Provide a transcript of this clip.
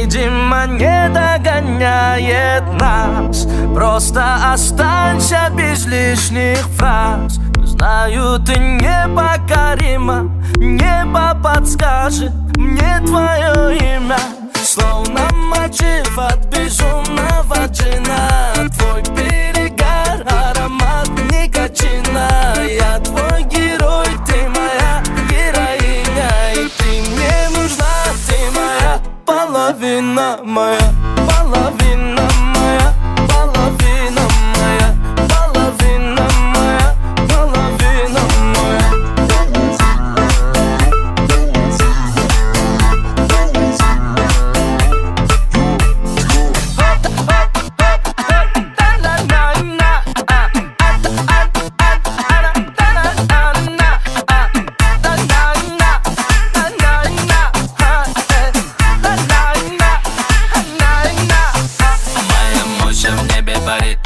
видимо, не догоняет нас. Просто останься без лишних фраз. Знаю, ты непокорима, небо подскажет мне твое имя. Словно мотив от безумного джина. Твой перегар, аромат никотина. Я твой герой, ты моя героиня. И ты мне нужна, ты моя половина, моя половина, моя половина, моя половина, моя половина, моя. Моя мощь в небе парит.